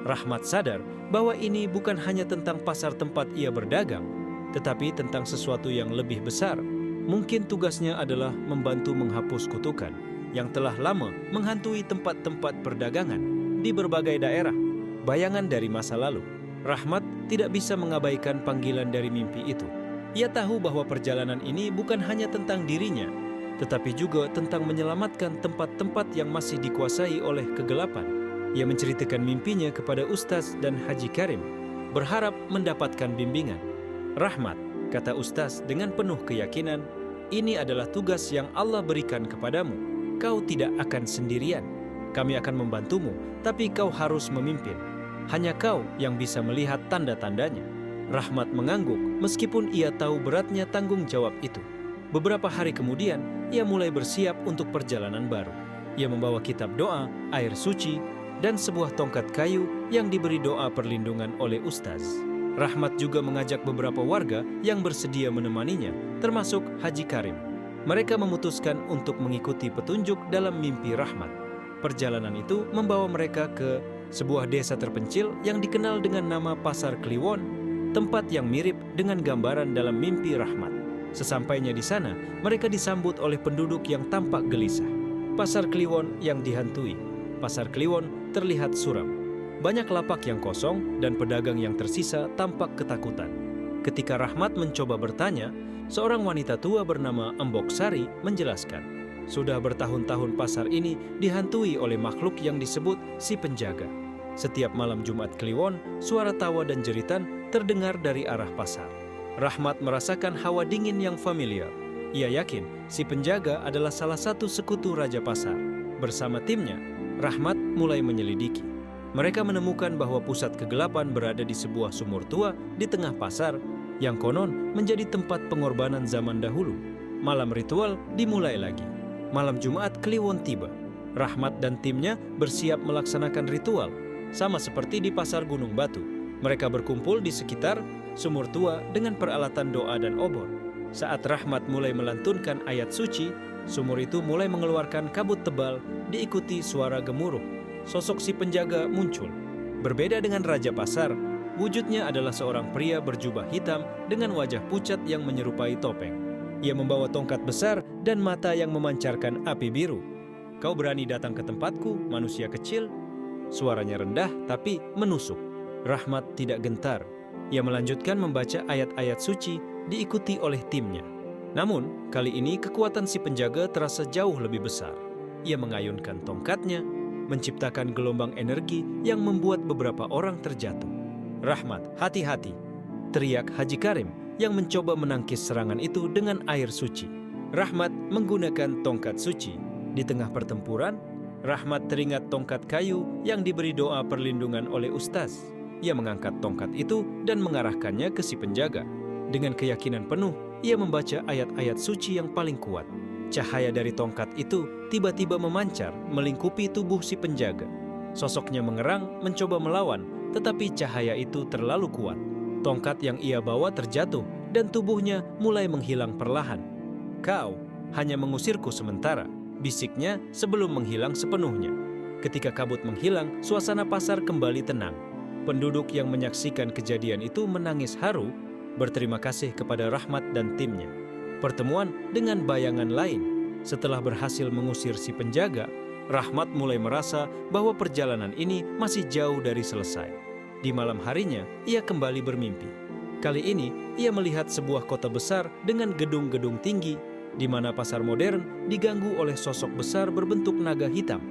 Rahmat sadar bahwa ini bukan hanya tentang pasar tempat ia berdagang, tetapi tentang sesuatu yang lebih besar. Mungkin tugasnya adalah membantu menghapus kutukan yang telah lama menghantui tempat-tempat perdagangan di berbagai daerah. Bayangan dari masa lalu. Rahmat tidak bisa mengabaikan panggilan dari mimpi itu. Ia tahu bahwa perjalanan ini bukan hanya tentang dirinya, tetapi juga tentang menyelamatkan tempat-tempat yang masih dikuasai oleh kegelapan. Ia menceritakan mimpinya kepada Ustaz dan Haji Karim, berharap mendapatkan bimbingan. Rahmat, kata Ustaz dengan penuh keyakinan, ini adalah tugas yang Allah berikan kepadamu. Kau tidak akan sendirian. Kami akan membantumu, tapi kau harus memimpin. Hanya kau yang bisa melihat tanda-tandanya. Rahmat mengangguk meskipun ia tahu beratnya tanggung jawab itu. Beberapa hari kemudian, ia mulai bersiap untuk perjalanan baru. Ia membawa kitab doa, air suci, dan sebuah tongkat kayu yang diberi doa perlindungan oleh Ustaz. Rahmat juga mengajak beberapa warga yang bersedia menemaninya, termasuk Haji Karim. Mereka memutuskan untuk mengikuti petunjuk dalam mimpi Rahmat. Perjalanan itu membawa mereka ke sebuah desa terpencil yang dikenal dengan nama Pasar Kliwon, tempat yang mirip dengan gambaran dalam mimpi Rahmat. Sesampainya di sana, mereka disambut oleh penduduk yang tampak gelisah. Pasar Kliwon yang dihantui. Pasar Kliwon terlihat suram. banyak lapak yang kosong dan pedagang yang tersisa tampak ketakutan. Ketika Rahmat mencoba bertanya, seorang wanita tua bernama Embok Sari menjelaskan, sudah bertahun-tahun pasar ini dihantui oleh makhluk yang disebut si penjaga. Setiap malam Jumat Kliwon, suara tawa dan jeritan terdengar dari arah pasar. Rahmat merasakan hawa dingin yang familiar. Ia yakin si penjaga adalah salah satu sekutu Raja Pasar. Bersama timnya, Rahmat mulai menyelidiki. Mereka menemukan bahwa pusat kegelapan berada di sebuah sumur tua di tengah pasar yang konon menjadi tempat pengorbanan zaman dahulu. Malam ritual dimulai lagi. Malam Jumat Kliwon tiba. Rahmat dan timnya bersiap melaksanakan ritual. Sama seperti di pasar Gunung Batu. Mereka berkumpul di sekitar sumur tua dengan peralatan doa dan obor. Saat Rahmat mulai melantunkan ayat suci, sumur itu mulai mengeluarkan kabut tebal diikuti suara gemuruh. Sosok si penjaga muncul. Berbeda dengan Raja Pasar, wujudnya adalah seorang pria berjubah hitam dengan wajah pucat yang menyerupai topeng. Ia membawa tongkat besar dan mata yang memancarkan api biru. "Kau berani datang ke tempatku, manusia kecil?" Suaranya rendah tapi menusuk. Rahmat tidak gentar. Ia melanjutkan membaca ayat-ayat suci diikuti oleh timnya. Namun, kali ini kekuatan si penjaga terasa jauh lebih besar. Ia mengayunkan tongkatnya, menciptakan gelombang energi yang membuat beberapa orang terjatuh. "Rahmat, hati-hati!" teriak Haji Karim yang mencoba menangkis serangan itu dengan air suci. Rahmat menggunakan tongkat suci. Di tengah pertempuran, Rahmat teringat tongkat kayu yang diberi doa perlindungan oleh Ustaz. Ia mengangkat tongkat itu dan mengarahkannya ke si penjaga. Dengan keyakinan penuh, ia membaca ayat-ayat suci yang paling kuat. Cahaya dari tongkat itu tiba-tiba memancar melingkupi tubuh si penjaga. Sosoknya mengerang, mencoba melawan, tetapi cahaya itu terlalu kuat. Tongkat yang ia bawa terjatuh dan tubuhnya mulai menghilang perlahan. "Kau hanya mengusirku sementara," bisiknya sebelum menghilang sepenuhnya. Ketika kabut menghilang, suasana pasar kembali tenang. Penduduk yang menyaksikan kejadian itu menangis haru, berterima kasih kepada Rahmat dan timnya. Pertemuan dengan bayangan lain. Setelah berhasil mengusir si penjaga, Rahmat mulai merasa bahwa perjalanan ini masih jauh dari selesai. Di malam harinya, ia kembali bermimpi. Kali ini, ia melihat sebuah kota besar dengan gedung-gedung tinggi, di mana pasar modern diganggu oleh sosok besar berbentuk naga hitam.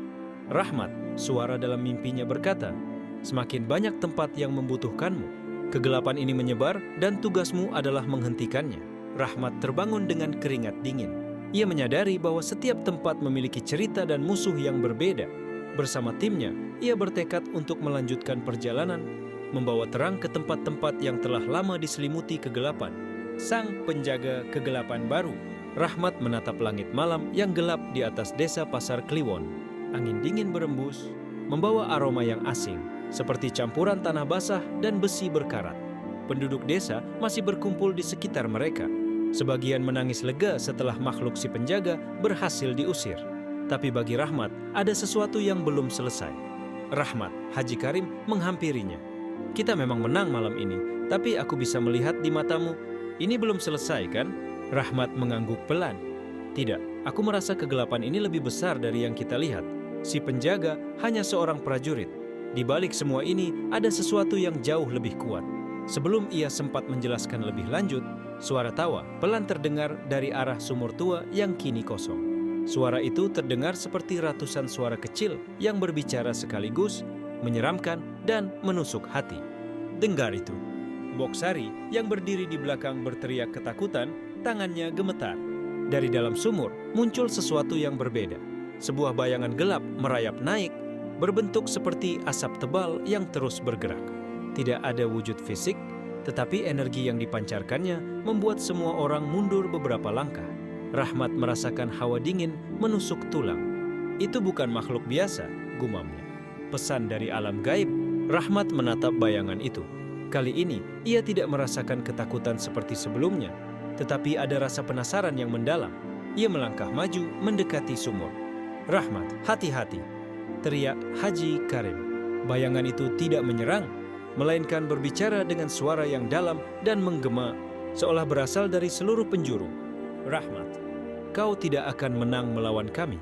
"Rahmat," suara dalam mimpinya berkata, "semakin banyak tempat yang membutuhkanmu. Kegelapan ini menyebar dan tugasmu adalah menghentikannya." Rahmat terbangun dengan keringat dingin. Ia menyadari bahwa setiap tempat memiliki cerita dan musuh yang berbeda. Bersama timnya, ia bertekad untuk melanjutkan perjalanan, membawa terang ke tempat-tempat yang telah lama diselimuti kegelapan. Sang penjaga kegelapan baru. Rahmat menatap langit malam yang gelap di atas desa Pasar Kliwon. Angin dingin berembus, membawa aroma yang asing, seperti campuran tanah basah dan besi berkarat. Penduduk desa masih berkumpul di sekitar mereka. Sebagian menangis lega setelah makhluk si penjaga berhasil diusir. Tapi bagi Rahmat, ada sesuatu yang belum selesai. Rahmat, Haji Karim menghampirinya. "Kita memang menang malam ini, tapi aku bisa melihat di matamu, ini belum selesai kan?" Rahmat mengangguk pelan. "Tidak, aku merasa kegelapan ini lebih besar dari yang kita lihat. Si penjaga hanya seorang prajurit. Di balik semua ini ada sesuatu yang jauh lebih kuat." Sebelum ia sempat menjelaskan lebih lanjut, suara tawa pelan terdengar dari arah sumur tua yang kini kosong. Suara itu terdengar seperti ratusan suara kecil yang berbicara sekaligus, menyeramkan dan menusuk hati. Dengar itu. Boksari yang berdiri di belakang berteriak ketakutan, tangannya gemetar. Dari dalam sumur muncul sesuatu yang berbeda. Sebuah bayangan gelap merayap naik, berbentuk seperti asap tebal yang terus bergerak. Tidak ada wujud fisik, tetapi energi yang dipancarkannya membuat semua orang mundur beberapa langkah. Rahmat merasakan hawa dingin menusuk tulang. "Itu bukan makhluk biasa," gumamnya. "Pesan dari alam gaib." Rahmat menatap bayangan itu. Kali ini, ia tidak merasakan ketakutan seperti sebelumnya, tetapi ada rasa penasaran yang mendalam. Ia melangkah maju mendekati sumur. "Rahmat, hati-hati!" teriak Haji Karim. Bayangan itu tidak menyerang, melainkan berbicara dengan suara yang dalam dan menggema, seolah berasal dari seluruh penjuru. "Rahmat, kau tidak akan menang melawan kami.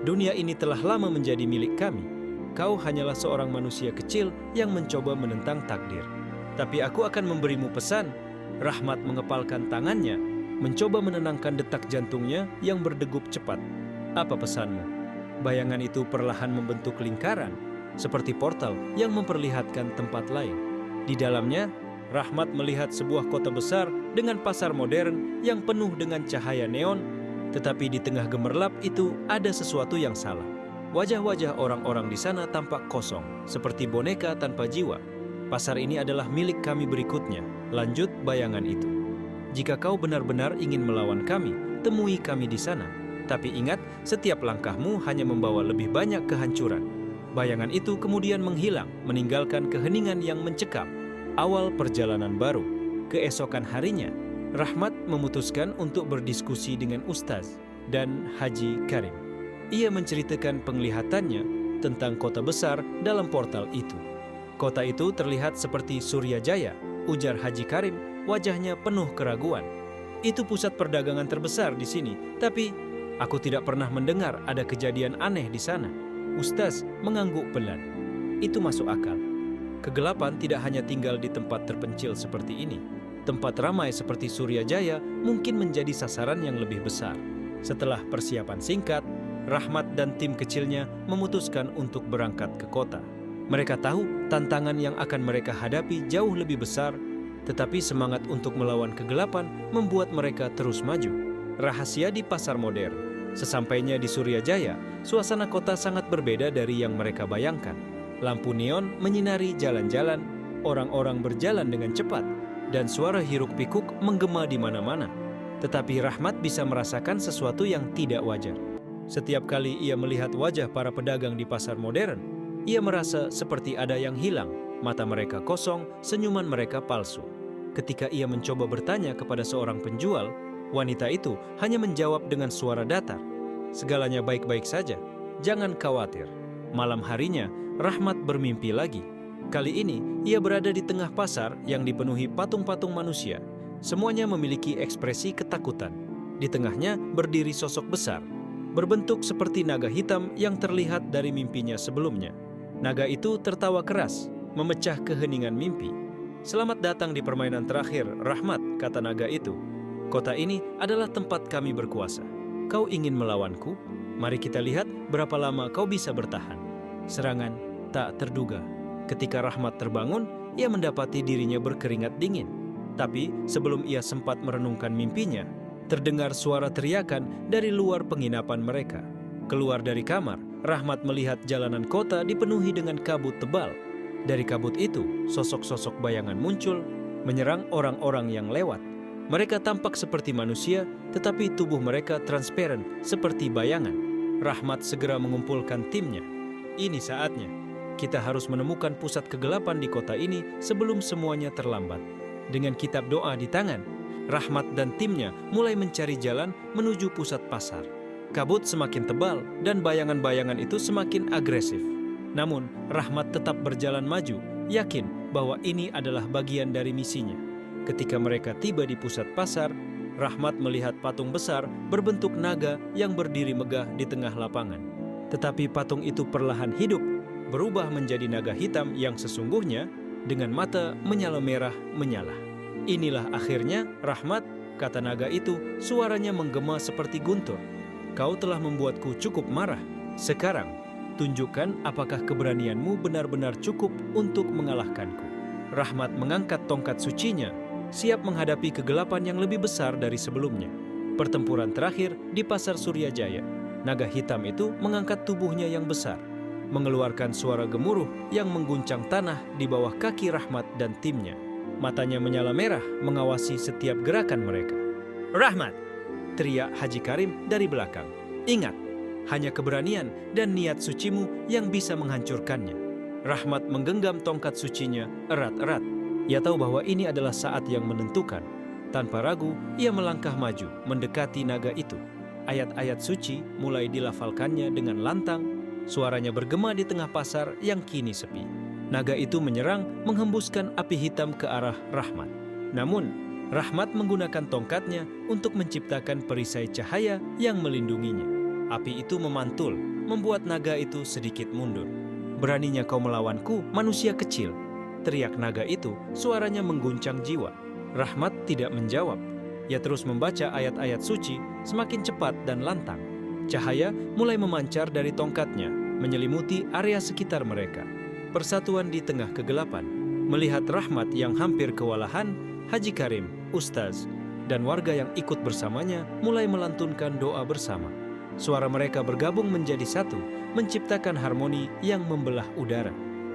Dunia ini telah lama menjadi milik kami. kau hanyalah seorang manusia kecil yang mencoba menentang takdir. Tapi aku akan memberimu pesan." Rahmat mengepalkan tangannya, mencoba menenangkan detak jantungnya yang berdegup cepat. "Apa pesanmu?" Bayangan itu perlahan membentuk lingkaran, seperti portal yang memperlihatkan tempat lain. Di dalamnya, Rahmat melihat sebuah kota besar dengan pasar modern yang penuh dengan cahaya neon, tetapi di tengah gemerlap itu ada sesuatu yang salah. Wajah-wajah orang-orang di sana tampak kosong, seperti boneka tanpa jiwa. "Pasar ini adalah milik kami berikutnya," lanjut bayangan itu. "Jika kau benar-benar ingin melawan kami, temui kami di sana. Tapi ingat, setiap langkahmu hanya membawa lebih banyak kehancuran." Bayangan itu kemudian menghilang, meninggalkan keheningan yang mencekam. Awal perjalanan baru. Keesokan harinya, Rahmat memutuskan untuk berdiskusi dengan Ustaz dan Haji Karim. Ia menceritakan penglihatannya tentang kota besar dalam portal itu. "Kota itu terlihat seperti Suryajaya," ujar Haji Karim, wajahnya penuh keraguan. "Itu pusat perdagangan terbesar di sini, tapi aku tidak pernah mendengar ada kejadian aneh di sana." Ustaz mengangguk pelan. "Itu masuk akal. Kegelapan tidak hanya tinggal di tempat terpencil seperti ini. Tempat ramai seperti Suryajaya mungkin menjadi sasaran yang lebih besar." Setelah persiapan singkat, Rahmat dan tim kecilnya memutuskan untuk berangkat ke kota. Mereka tahu tantangan yang akan mereka hadapi jauh lebih besar, tetapi semangat untuk melawan kegelapan membuat mereka terus maju. Rahasia di pasar modern. Sesampainya di Suryajaya, suasana kota sangat berbeda dari yang mereka bayangkan. Lampu neon menyinari jalan-jalan, orang-orang berjalan dengan cepat, dan suara hiruk-pikuk menggema di mana-mana. Tetapi Rahmat bisa merasakan sesuatu yang tidak wajar. Setiap kali ia melihat wajah para pedagang di pasar modern, ia merasa seperti ada yang hilang. Mata mereka kosong, senyuman mereka palsu. Ketika ia mencoba bertanya kepada seorang penjual, wanita itu hanya menjawab dengan suara datar, "Segalanya baik-baik saja, jangan khawatir." Malam harinya, Rahmat bermimpi lagi. Kali ini, ia berada di tengah pasar yang dipenuhi patung-patung manusia. Semuanya memiliki ekspresi ketakutan. Di tengahnya berdiri sosok besar, berbentuk seperti naga hitam yang terlihat dari mimpinya sebelumnya. Naga itu tertawa keras, memecah keheningan mimpi. "Selamat datang di permainan terakhir, Rahmat," kata naga itu. "Kota ini adalah tempat kami berkuasa. Kau ingin melawanku? Mari kita lihat berapa lama kau bisa bertahan." Serangan tak terduga. Ketika Rahmat terbangun, ia mendapati dirinya berkeringat dingin. Tapi sebelum ia sempat merenungkan mimpinya, terdengar suara teriakan dari luar penginapan mereka. Keluar dari kamar, Rahmat melihat jalanan kota dipenuhi dengan kabut tebal. Dari kabut itu, sosok-sosok bayangan muncul, menyerang orang-orang yang lewat. Mereka tampak seperti manusia, tetapi tubuh mereka transparan seperti bayangan. Rahmat segera mengumpulkan timnya. "Ini saatnya. Kita harus menemukan pusat kegelapan di kota ini sebelum semuanya terlambat." Dengan kitab doa di tangan, Rahmat dan timnya mulai mencari jalan menuju pusat pasar. Kabut semakin tebal dan bayangan-bayangan itu semakin agresif. Namun, Rahmat tetap berjalan maju, yakin bahwa ini adalah bagian dari misinya. Ketika mereka tiba di pusat pasar, Rahmat melihat patung besar berbentuk naga yang berdiri megah di tengah lapangan. Tetapi patung itu perlahan hidup, berubah menjadi naga hitam yang sesungguhnya dengan mata menyala merah menyala. "Inilah akhirnya, Rahmat," kata naga itu, suaranya menggema seperti guntur. "Kau telah membuatku cukup marah. Sekarang, tunjukkan apakah keberanianmu benar-benar cukup untuk mengalahkanku." Rahmat mengangkat tongkat sucinya, siap menghadapi kegelapan yang lebih besar dari sebelumnya. Pertempuran terakhir di pasar Suryajaya, naga hitam itu mengangkat tubuhnya yang besar, mengeluarkan suara gemuruh yang mengguncang tanah di bawah kaki Rahmat dan timnya. Matanya menyala merah mengawasi setiap gerakan mereka. "Rahmat!" teriak Haji Karim dari belakang. "Ingat, hanya keberanian dan niat sucimu yang bisa menghancurkannya." Rahmat menggenggam tongkat sucinya erat-erat. Ia tahu bahwa ini adalah saat yang menentukan. Tanpa ragu, ia melangkah maju mendekati naga itu. Ayat-ayat suci mulai dilafalkannya dengan lantang. Suaranya bergema di tengah pasar yang kini sepi. Naga itu menyerang, menghembuskan api hitam ke arah Rahmat. Namun, Rahmat menggunakan tongkatnya untuk menciptakan perisai cahaya yang melindunginya. Api itu memantul, membuat naga itu sedikit mundur. "Beraninya kau melawanku, manusia kecil?" teriak naga itu, suaranya mengguncang jiwa. Rahmat tidak menjawab. Ia terus membaca ayat-ayat suci semakin cepat dan lantang. Cahaya mulai memancar dari tongkatnya, menyelimuti area sekitar mereka. Persatuan di tengah kegelapan. Melihat Rahmat yang hampir kewalahan, Haji Karim, Ustaz, dan warga yang ikut bersamanya mulai melantunkan doa bersama. Suara mereka bergabung menjadi satu, menciptakan harmoni yang membelah udara.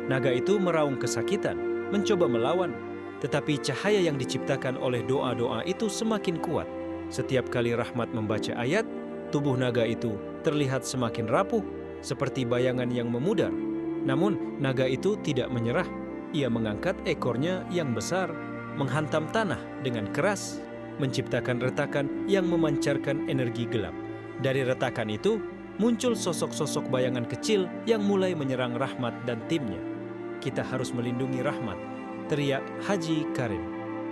Naga itu meraung kesakitan, mencoba melawan, tetapi cahaya yang diciptakan oleh doa-doa itu semakin kuat. Setiap kali Rahmat membaca ayat, tubuh naga itu terlihat semakin rapuh, seperti bayangan yang memudar. Namun, naga itu tidak menyerah. Ia mengangkat ekornya yang besar, menghantam tanah dengan keras, menciptakan retakan yang memancarkan energi gelap. Dari retakan itu, muncul sosok-sosok bayangan kecil yang mulai menyerang Rahmat dan timnya. "Kita harus melindungi Rahmat," teriak Haji Karim.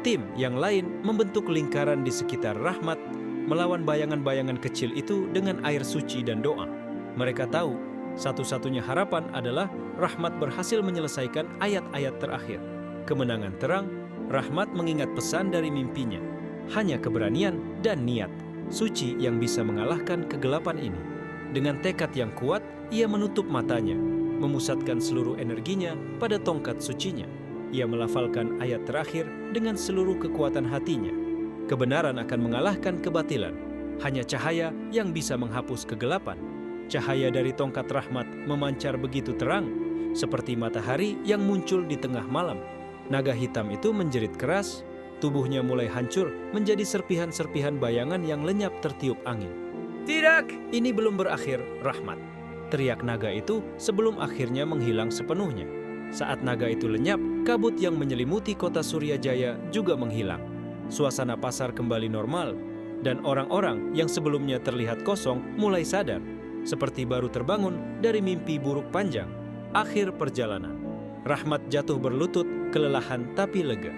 Tim yang lain membentuk lingkaran di sekitar Rahmat, melawan bayangan-bayangan kecil itu dengan air suci dan doa. Mereka tahu, satu-satunya harapan adalah Rahmat berhasil menyelesaikan ayat-ayat terakhir. Kemenangan terang, Rahmat mengingat pesan dari mimpinya. Hanya keberanian dan niat suci yang bisa mengalahkan kegelapan ini. Dengan tekad yang kuat, ia menutup matanya, memusatkan seluruh energinya pada tongkat sucinya. Ia melafalkan ayat terakhir dengan seluruh kekuatan hatinya. Kebenaran akan mengalahkan kebatilan. Hanya cahaya yang bisa menghapus kegelapan. Cahaya dari tongkat Rahmat memancar begitu terang, seperti matahari yang muncul di tengah malam. Naga hitam itu menjerit keras, tubuhnya mulai hancur menjadi serpihan-serpihan bayangan yang lenyap tertiup angin. "Tidak, ini belum berakhir, Rahmat," teriak naga itu sebelum akhirnya menghilang sepenuhnya. Saat naga itu lenyap, kabut yang menyelimuti kota Suryajaya juga menghilang. Suasana pasar kembali normal, dan orang-orang yang sebelumnya terlihat kosong mulai sadar, seperti baru terbangun dari mimpi buruk panjang. Akhir perjalanan. Rahmat jatuh berlutut, kelelahan tapi lega.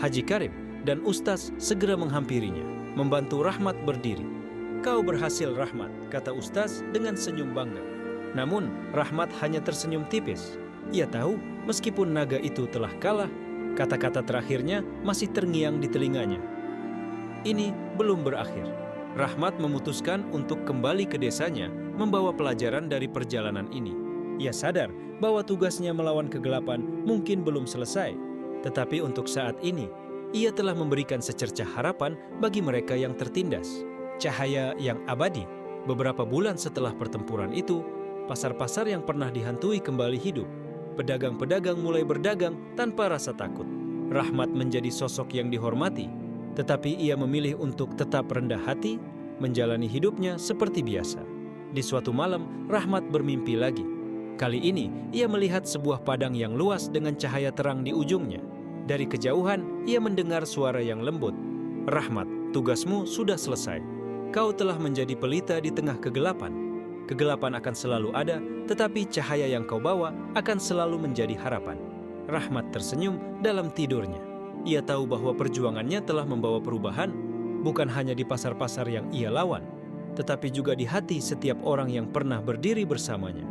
Haji Karim dan Ustaz segera menghampirinya, membantu Rahmat berdiri. "Kau berhasil, Rahmat," kata Ustaz dengan senyum bangga. Namun, Rahmat hanya tersenyum tipis. Ia tahu, meskipun naga itu telah kalah, kata-kata terakhirnya masih terngiang di telinganya. Ini belum berakhir. Rahmat memutuskan untuk kembali ke desanya, membawa pelajaran dari perjalanan ini. Ia sadar bahwa tugasnya melawan kegelapan mungkin belum selesai, tetapi untuk saat ini, ia telah memberikan secercah harapan bagi mereka yang tertindas. Cahaya yang abadi. Beberapa bulan setelah pertempuran itu, pasar-pasar yang pernah dihantui kembali hidup. Pedagang-pedagang mulai berdagang tanpa rasa takut. Rahmat menjadi sosok yang dihormati, tetapi ia memilih untuk tetap rendah hati, menjalani hidupnya seperti biasa. Di suatu malam, Rahmat bermimpi lagi. Kali ini, ia melihat sebuah padang yang luas dengan cahaya terang di ujungnya. Dari kejauhan, ia mendengar suara yang lembut. "Rahmat, tugasmu sudah selesai. Kau telah menjadi pelita di tengah kegelapan. Kegelapan akan selalu ada, tetapi cahaya yang kau bawa akan selalu menjadi harapan." Rahmat tersenyum dalam tidurnya. Ia tahu bahwa perjuangannya telah membawa perubahan, bukan hanya di pasar-pasar yang ia lawan, tetapi juga di hati setiap orang yang pernah berdiri bersamanya.